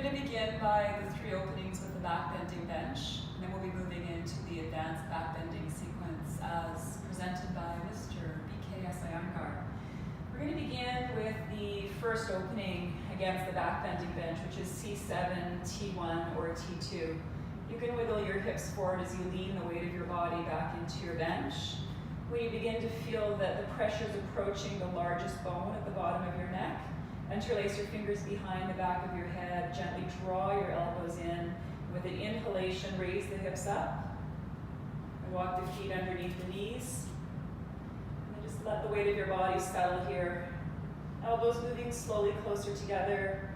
We're going to begin by the 3 openings with the backbending bench, and then we'll be moving into the advanced backbending sequence as presented by Mr. BKS Iyengar. We're going to begin with the first opening against the backbending bench, which is C7, T1, or T2. You can wiggle your hips forward as you lean the weight of your body back into your bench. When you begin to feel that the pressure is approaching the largest bone at the bottom of your neck, interlace your fingers behind the back of your head, gently draw your elbows in. With an inhalation, raise the hips up, and walk the feet underneath the knees. And then just let the weight of your body settle here. Elbows moving slowly closer together.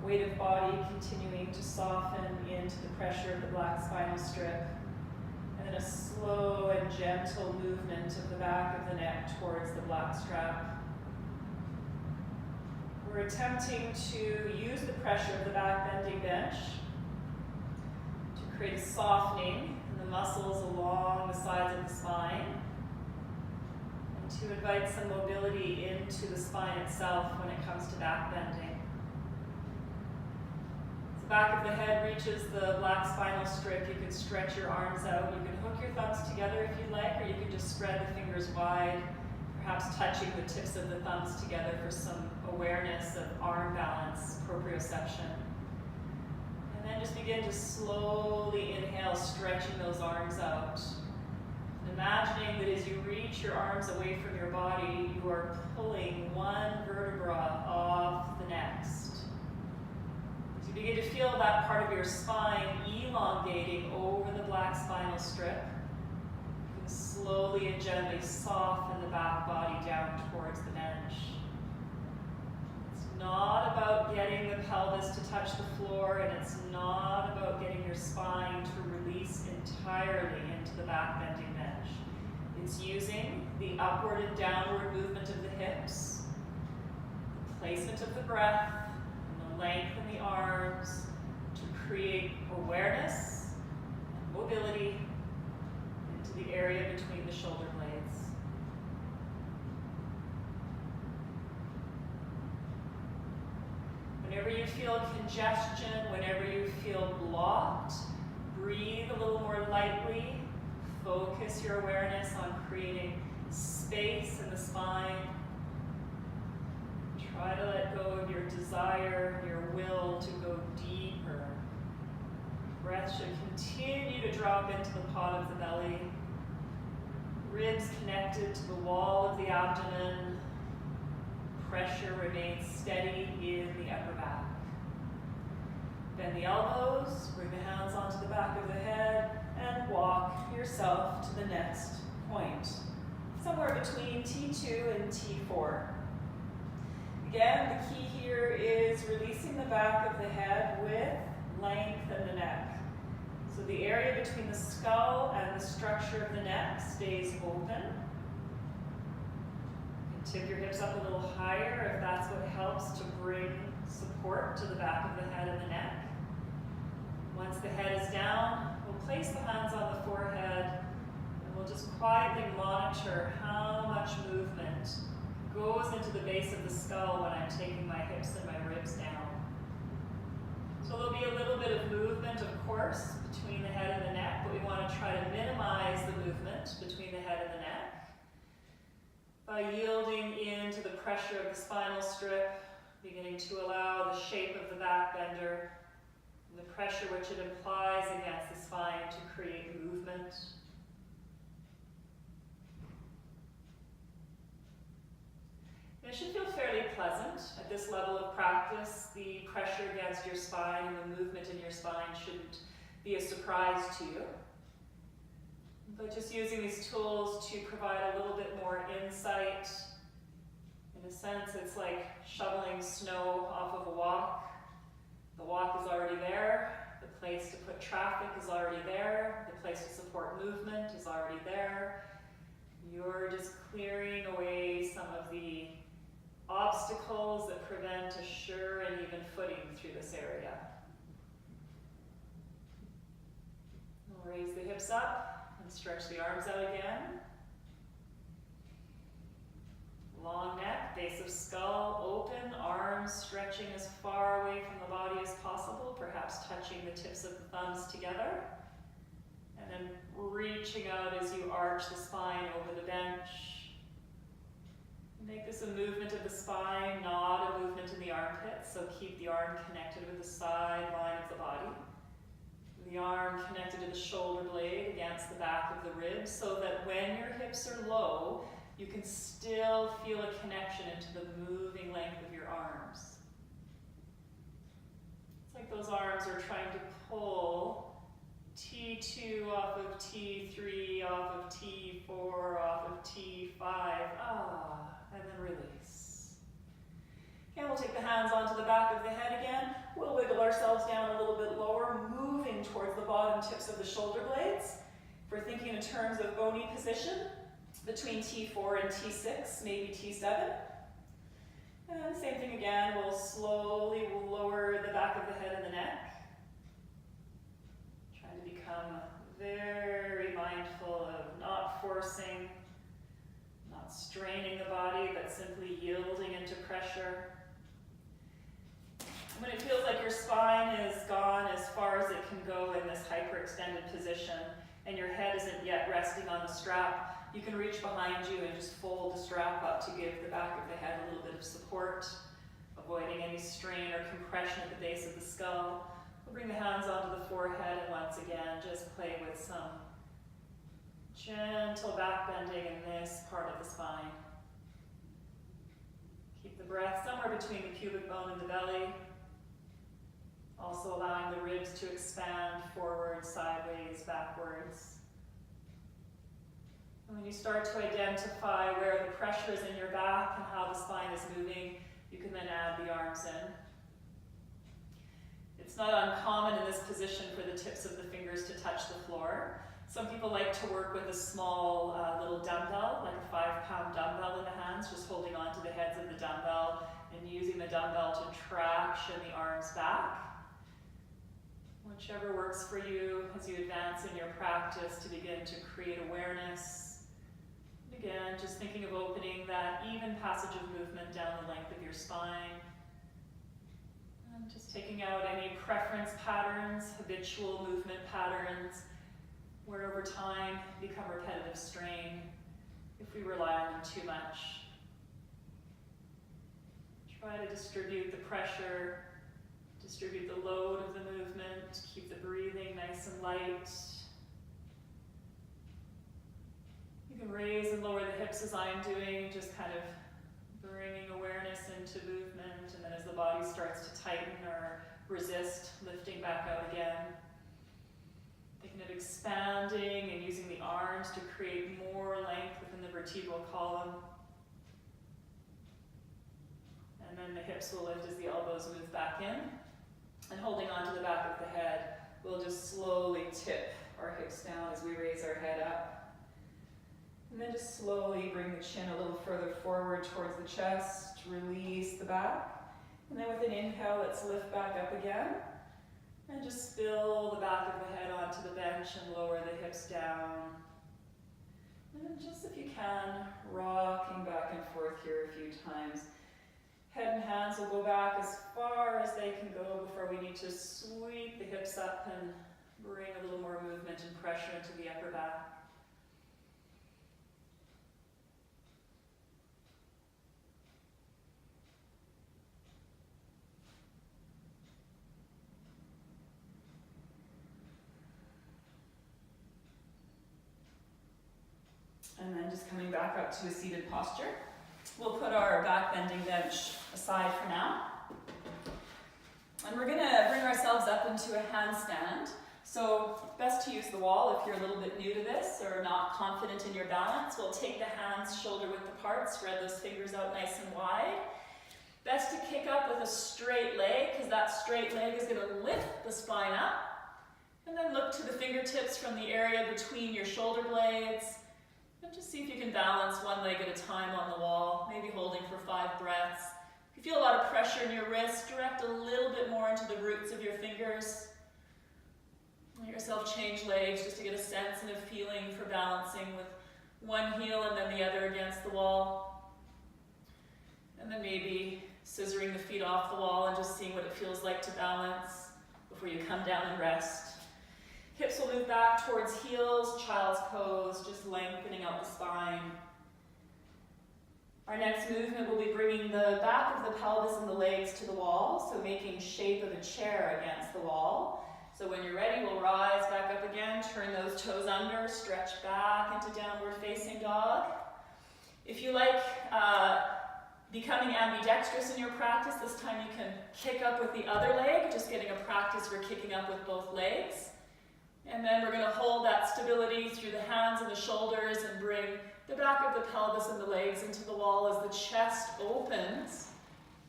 Weight of body continuing to soften into the pressure of the black spinal strip. And then a slow and gentle movement of the back of the neck towards the black strap. We're attempting to use the pressure of the backbending bench to create a softening in the muscles along the sides of the spine, and to invite some mobility into the spine itself when it comes to backbending. As the back of the head reaches the black spinal strip, you can stretch your arms out. You can hook your thumbs together if you'd like, or you can just spread the fingers wide, perhaps touching the tips of the thumbs together for some awareness of arm balance, proprioception. And then just begin to slowly inhale, stretching those arms out. And imagining that as you reach your arms away from your body, you are pulling one vertebra off the next. As you begin to feel that part of your spine elongating over the black spinal strip, slowly and gently soften the back body down towards the bench. It's not about getting the pelvis to touch the floor, and it's not about getting your spine to release entirely into the backbending bench. It's using the upward and downward movement of the hips, the placement of the breath, and the length in the arms to create awareness and mobility the area between the shoulder blades. Whenever you feel congestion, whenever you feel blocked, breathe a little more lightly. Focus your awareness on creating space in the spine. Try to let go of your desire, your will to go deeper. Breath should continue to drop into the pot of the belly. Ribs connected to the wall of the abdomen. Pressure remains steady in the upper back. Bend the elbows, bring the hands onto the back of the head, and walk yourself to the next point, somewhere between T2 and T4. Again, the key here is releasing the back of the head with length in the neck. So the area between the skull and the structure of the neck stays open. You can tip your hips up a little higher if that's what helps to bring support to the back of the head and the neck. Once the head is down, we'll place the hands on the forehead, and we'll just quietly monitor how much movement goes into the base of the skull when I'm taking my hips and my ribs down. So there'll be a little bit of movement, of course, between the head and the neck, but we want to try to minimize the movement between the head and the neck by yielding into the pressure of the spinal strip, beginning to allow the shape of the back bender and the pressure which it implies against the spine to create movement. It should feel fairly pleasant at this level of practice. The pressure against your spine and the movement in your spine shouldn't be a surprise to you. But just using these tools to provide a little bit more insight. In a sense, it's like shoveling snow off of a walk. The walk is already there. The place to put traffic is already there. The place to support movement is already there. You're just clearing away some of the obstacles that prevent a sure and even footing through this area. We'll raise the hips up and stretch the arms out again. Long neck. neck, base of skull open, arms stretching as far away from the body as possible, perhaps touching the tips of the thumbs together. And then reaching out as you arch the spine over the bench. Make this a movement of the spine, not a movement in the armpits, so keep the arm connected with the side line of the body. The arm connected to the shoulder blade against the back of the ribs, so that when your hips are low, you can still feel a connection into the moving length of your arms. It's like those arms are trying to pull T2 off of T3, off of T4, off of T5, and then release. Okay, we'll take the hands onto the back of the head again. We'll wiggle ourselves down a little bit lower, moving towards the bottom tips of the shoulder blades. If we're thinking in terms of bony position, between T4 and T6, maybe T7. And same thing again, we'll slowly lower the back of the head and the neck. Trying to become very mindful of not forcing, not straining the body, but simply yielding into pressure. When it feels like your spine is gone as far as it can go in this hyperextended position, and your head isn't yet resting on the strap, you can reach behind you and just fold the strap up to give the back of the head a little bit of support, avoiding any strain or compression at the base of the skull. We'll bring the hands onto the forehead, and once again, just play with some gentle back bending in this part of the spine. Keep the breath somewhere between the pubic bone and the belly. Also allowing the ribs to expand forward, sideways, backwards. And when you start to identify where the pressure is in your back and how the spine is moving, you can then add the arms in. It's not uncommon in this position for the tips of the fingers to touch the floor. Some people like to work with a small little dumbbell, like a 5-pound dumbbell in the hands, just holding on to the heads of the dumbbell and using the dumbbell to traction the arms back. Whichever works for you as you advance in your practice to begin to create awareness. Again, just thinking of opening that even passage of movement down the length of your spine. And just taking out any preference patterns, habitual movement patterns, where over time become repetitive strain if we rely on them too much. Try to distribute the pressure, distribute the load of the movement, keep the breathing nice and light. You can raise and lower the hips as I'm doing, just kind of bringing awareness into movement, and then as the body starts to tighten or resist, lifting back out again. Thinking of expanding and using the arms to create more length within the vertebral column. And then the hips will lift as the elbows move back in. And holding onto the back of the head, we'll just slowly tip our hips down as we raise our head up. And then just slowly bring the chin a little further forward towards the chest, release the back. And then with an inhale, let's lift back up again. And just spill the back of the head onto the bench and lower the hips down. And then just if you can, rocking back and forth here a few times. Head and hands will go back as far as they can go before we need to sweep the hips up and bring a little more movement and pressure into the upper back. And then just coming back up to a seated posture. We'll put our back bending bench aside for now. And we're gonna bring ourselves up into a handstand. So best to use the wall if you're a little bit new to this or not confident in your balance. We'll take the hands shoulder width apart, spread those fingers out nice and wide. Best to kick up with a straight leg, because that straight leg is gonna lift the spine up. And then look to the fingertips from the area between your shoulder blades. And just see if you can balance one leg at a time on the wall, maybe holding for 5 breaths. If you feel a lot of pressure in your wrists, direct a little bit more into the roots of your fingers. Let yourself change legs just to get a sense and a feeling for balancing with one heel and then the other against the wall. And then maybe scissoring the feet off the wall and just seeing what it feels like to balance before you come down and rest. Hips will move back towards heels, child's pose, just lengthening out the spine. Our next movement will be bringing the back of the pelvis and the legs to the wall, so making shape of a chair against the wall. So when you're ready, we'll rise back up again, turn those toes under, stretch back into downward facing dog. If you like becoming ambidextrous in your practice, this time you can kick up with the other leg, just getting a practice for kicking up with both legs. And then we're going to hold that stability through the hands and the shoulders and bring the back of the pelvis and the legs into the wall as the chest opens.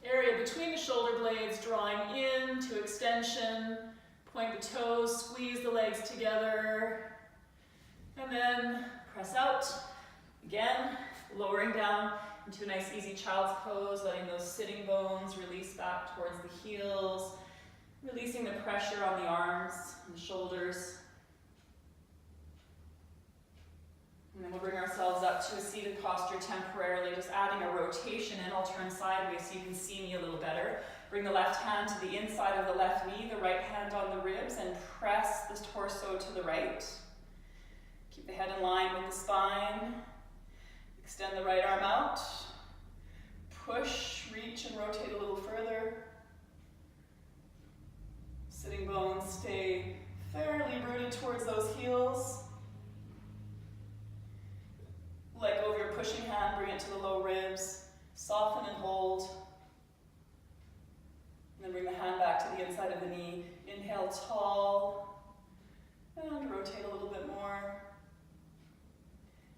Area between the shoulder blades drawing in to extension. Point the toes, squeeze the legs together. And then press out. Again, lowering down into a nice easy child's pose, letting those sitting bones release back towards the heels. Releasing the pressure on the arms and the shoulders. And then we'll bring ourselves up to a seated posture temporarily, just adding a rotation in. I'll turn sideways so you can see me a little better. Bring the left hand to the inside of the left knee, the right hand on the ribs, and press the torso to the right. Keep the head in line with the spine. Extend the right arm out. Push, reach, and rotate a little further. Sitting bones stay fairly rooted towards those heels. Let go of your pushing hand, bring it to the low ribs. Soften and hold. And then bring the hand back to the inside of the knee. Inhale tall. And rotate a little bit more.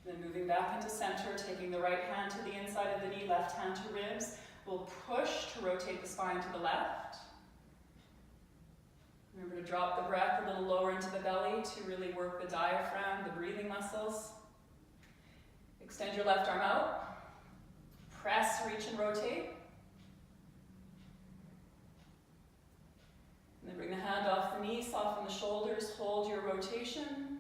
And then moving back into center, taking the right hand to the inside of the knee, left hand to ribs. We'll push to rotate the spine to the left. Remember to drop the breath a little lower into the belly to really work the diaphragm, the breathing muscles. Extend your left arm out. Press, reach, and rotate. And then bring the hand off the knee, soften the shoulders, hold your rotation.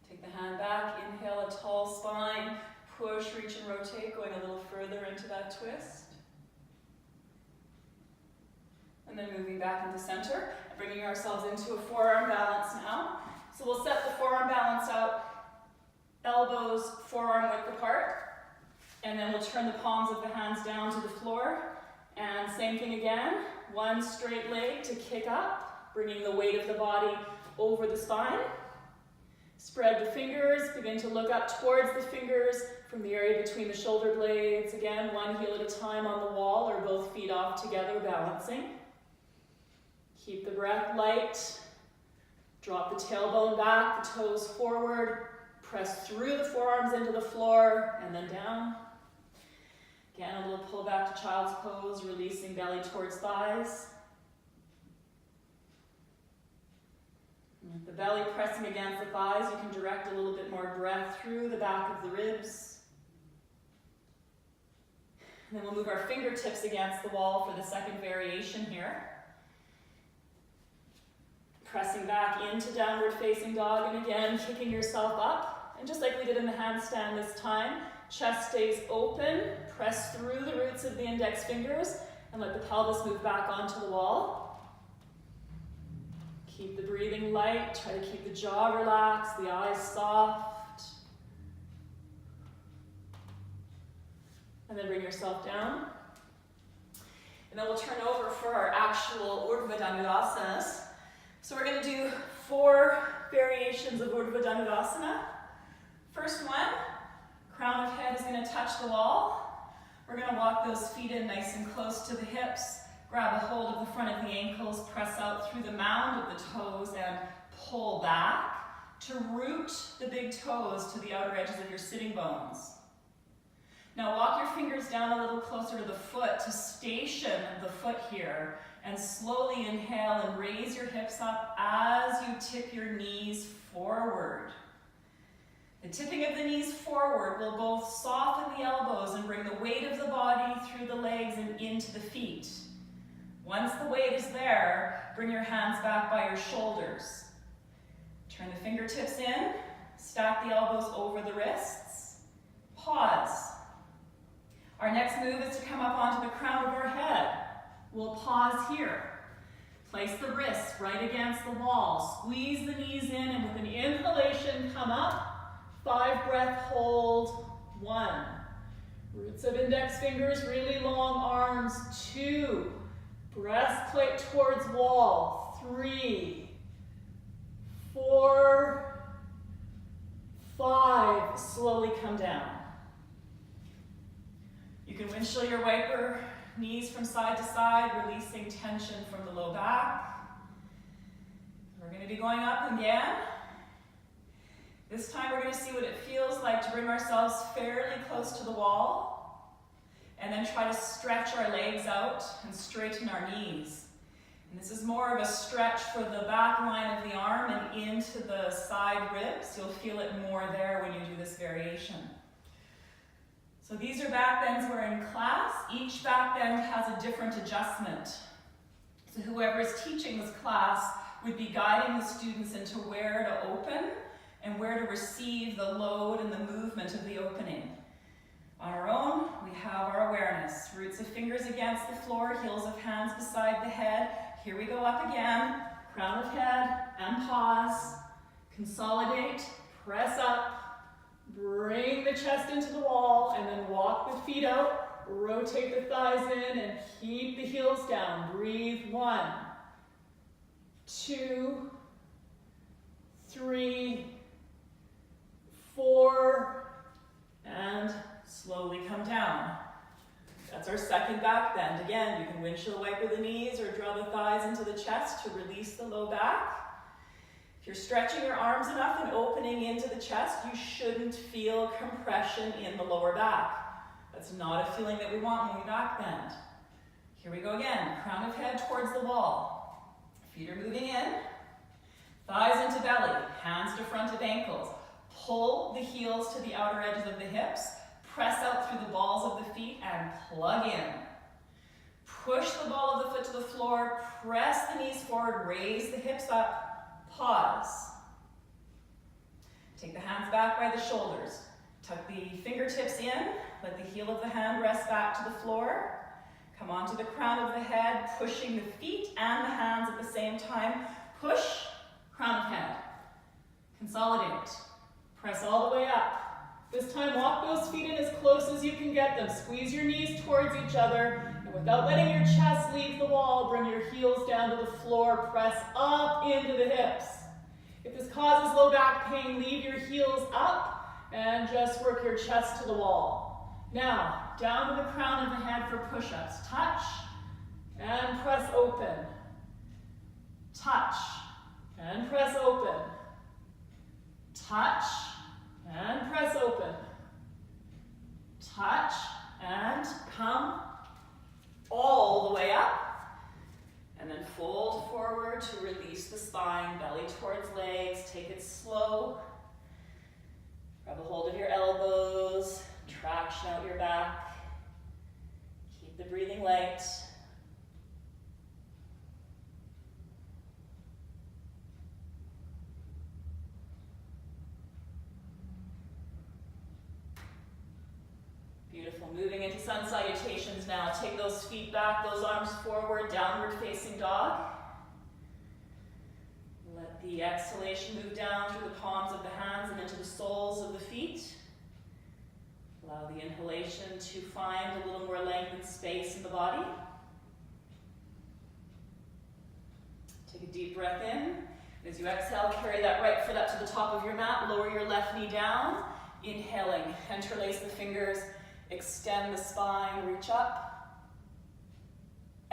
Take the hand back, inhale a tall spine, push, reach, and rotate, going a little further into that twist. And then moving back into center, bringing ourselves into a forearm balance now. So we'll set the forearm balance out, elbows forearm width apart, and then we'll turn the palms of the hands down to the floor. And same thing again, one straight leg to kick up, bringing the weight of the body over the spine. Spread the fingers, begin to look up towards the fingers from the area between the shoulder blades. Again, one heel at a time on the wall or both feet off together, balancing. Keep the breath light. Drop the tailbone back, the toes forward. Press through the forearms into the floor and then down. Again, a little pull back to child's pose, releasing belly towards thighs. With the belly pressing against the thighs, you can direct a little bit more breath through the back of the ribs. And then we'll move our fingertips against the wall for the second variation here. Pressing back into downward facing dog, and again, kicking yourself up. And just like we did in the handstand this time, chest stays open, press through the roots of the index fingers, and let the pelvis move back onto the wall. Keep the breathing light, try to keep the jaw relaxed, the eyes soft. And then bring yourself down. And then we'll turn over for our actual Urdhva Dhanurasana. So we're going to do 4 variations of Urdhva Dhanurasana. First one, crown of head is going to touch the wall. We're going to walk those feet in nice and close to the hips. Grab a hold of the front of the ankles, press out through the mound of the toes and pull back to root the big toes to the outer edges of your sitting bones. Now walk your fingers down a little closer to the foot to station the foot here. And slowly inhale and raise your hips up as you tip your knees forward. The tipping of the knees forward will both soften the elbows and bring the weight of the body through the legs and into the feet. Once the weight is there, bring your hands back by your shoulders. Turn the fingertips in, stack the elbows over the wrists. Pause. Our next move is to come up onto the crown of our head. We'll pause here. Place the wrists right against the wall. Squeeze the knees in, and with an inhalation, come up. 5 breath hold. 1. Roots of index fingers, really long arms. 2. Breastplate towards wall. 3. 4. 5. Slowly come down. You can windshield your wiper knees from side to side, releasing tension from the low back. We're going to be going up again. This time we're going to see what it feels like to bring ourselves fairly close to the wall, and then try to stretch our legs out and straighten our knees. And this is more of a stretch for the back line of the arm and into the side ribs. You'll feel it more there when you do this variation. So these are back bends we're in class. Each back bend has a different adjustment. So whoever is teaching this class would be guiding the students into where to open and where to receive the load and the movement of the opening. On our own, we have our awareness. Roots of fingers against the floor, heels of hands beside the head. Here we go up again. Crown of head and pause. Consolidate, press up. Bring the chest into the wall, and then walk the feet out. Rotate the thighs in and keep the heels down. Breathe. 1, 2, 3, 4, and slowly come down. That's our second back bend. Again, you can windshield wiper the knees or draw the thighs into the chest to release the low back. If you're stretching your arms enough and opening into the chest, you shouldn't feel compression in the lower back. That's not a feeling that we want when we back bend. Here we go again. Crown of head towards the wall. Feet are moving in. Thighs into belly. Hands to front of ankles. Pull the heels to the outer edges of the hips. Press out through the balls of the feet and plug in. Push the ball of the foot to the floor. Press the knees forward. Raise the hips up. Pause. Take the hands back by the shoulders. Tuck the fingertips in. Let the heel of the hand rest back to the floor. Come onto the crown of the head, pushing the feet and the hands at the same time. Push, crown of head. Consolidate. Press all the way up. This time, walk those feet in as close as you can get them. Squeeze your knees towards each other. And without letting your chest leave the wall, bring your heels down to the floor. Press up into the hips. If this causes low back pain, leave your heels up and just work your chest to the wall. Now, down to the crown of the head for push-ups. Touch and press open. Touch and press open. Touch and press open. Touch and come all the way up. And then fold forward to release the spine, belly towards legs. Take it slow. Grab a hold of your elbows. Traction out your back. Keep the breathing light. Beautiful. Moving into sun salutations now. Take those feet back, those arms forward, downward facing dog. Let the exhalation move down through the palms of the hands and into the soles of the feet. Allow the inhalation to find a little more length and space in the body. Take a deep breath in. As you exhale, carry that right foot up to the top of your mat. Lower your left knee down. Inhaling, interlace the fingers. Extend the spine, reach up.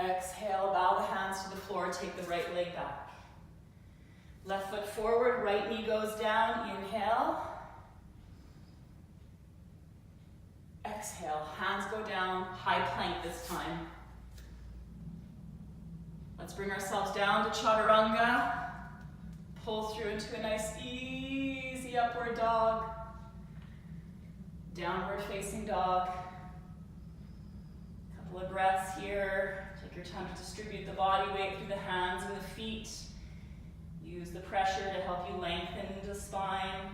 Exhale, bow the hands to the floor, take the right leg back. Left foot forward, right knee goes down, inhale. Exhale, hands go down, high plank this time. Let's bring ourselves down to chaturanga. Pull through into a nice easy upward dog. Downward facing dog. Couple of breaths here. Take your time to distribute the body weight through the hands and the feet. Use the pressure to help you lengthen the spine.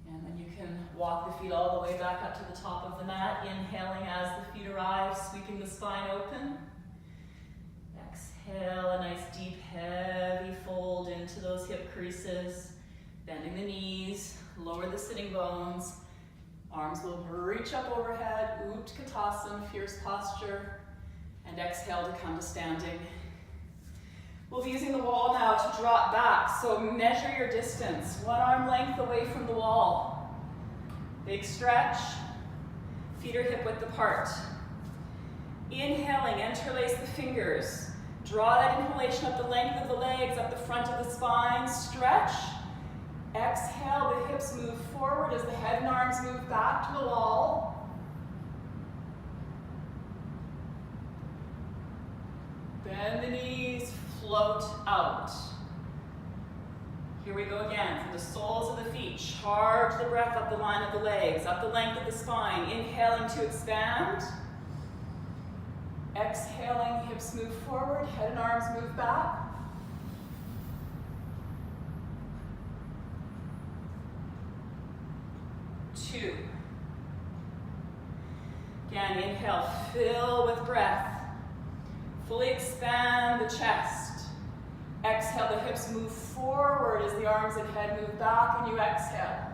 And And then you can walk the feet all the way back up to the top of the mat, inhaling as the feet arrive, sweeping the spine open. Exhale, a nice deep, heavy fold into those hip creases, bending the knees, lower the sitting bones. Arms will reach up overhead, Utkatasana, fierce posture, and exhale to come to standing. We'll be using the wall now to drop back, so measure your distance, one arm length away from the wall. Big stretch, feet are hip width apart. Inhaling, interlace the fingers. Draw that inhalation up the length of the legs, up the front of the spine, stretch. Exhale, the hips move forward as the head and arms move back to the wall. Bend the knees, float out. Here we go again, from the soles of the feet, charge the breath up the line of the legs, up the length of the spine, inhaling to expand. Exhaling, hips move forward, head and arms move back. Two. Again, inhale, fill with breath. Fully expand the chest. Exhale, the hips move forward as the arms and head move back, and you exhale.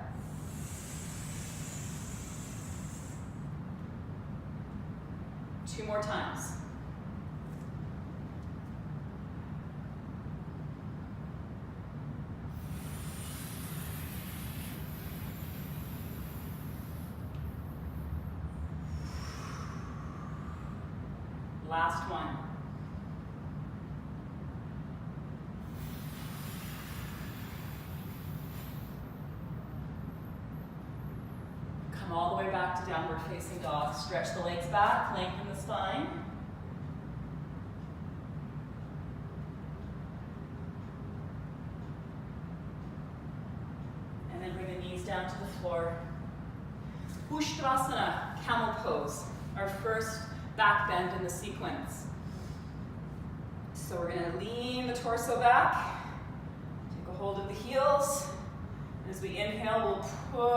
Two more times. Last one. Come all the way back to downward facing dog. Stretch the legs back, lengthen the spine. And then bring the knees down to the floor. Ustrasana, camel pose, our first back bend in the sequence. So we're going to lean the torso back, take a hold of the heels. As we inhale, we'll push